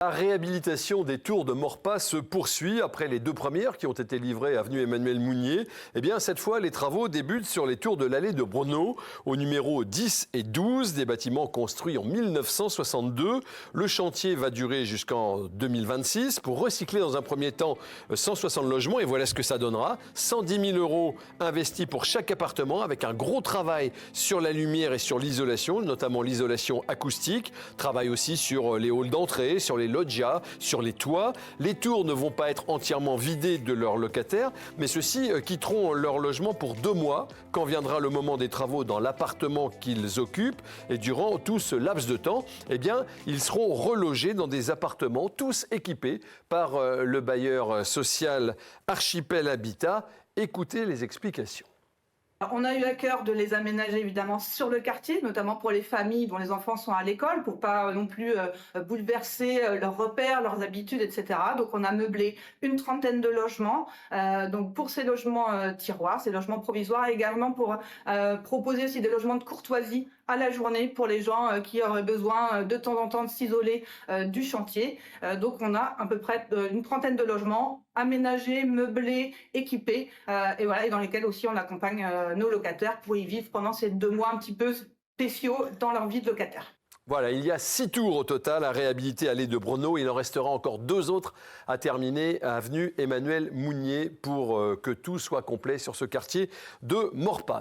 La réhabilitation des tours de Maurepas se poursuit après les deux premières qui ont été livrées avenue Emmanuel Mounier. Eh bien, cette fois, les travaux débutent sur les tours de l'allée de Braunau, au numéro 10 et 12, des bâtiments construits en 1962. Le chantier va durer jusqu'en 2026 pour recycler dans un premier temps 160 logements. Et voilà ce que ça donnera. 110 000 € investis pour chaque appartement avec un gros travail sur la lumière et sur l'isolation, notamment l'isolation acoustique. Travail aussi sur les halls d'entrée, sur les loggias, sur les toits. Les tours ne vont pas être entièrement vidées de leurs locataires, mais ceux-ci quitteront leur logement pour 2 mois, quand viendra le moment des travaux dans l'appartement qu'ils occupent. Et durant tout ce laps de temps, eh bien, ils seront relogés dans des appartements, tous équipés par le bailleur social Archipel Habitat. Écoutez les explications. On a eu à cœur de les aménager évidemment sur le quartier, notamment pour les familles dont les enfants sont à l'école, pour pas non plus bouleverser leurs repères, leurs habitudes, etc. Donc on a meublé une trentaine de logements, donc pour ces logements tiroirs, ces logements provisoires, et également pour proposer aussi des logements de courtoisie à la journée pour les gens qui auraient besoin de temps en temps de s'isoler du chantier. Donc on a à peu près une trentaine de logements aménagés, meublés, équipés, et voilà, et dans lesquels aussi on accompagne nos locataires pour y vivre pendant ces 2 mois un petit peu spéciaux dans leur vie de locataire. Voilà, il y a 6 tours au total à réhabiliter allée de Braunau. Il en restera encore 2 autres à terminer à avenue Emmanuel Mounier pour que tout soit complet sur ce quartier de Maurepas.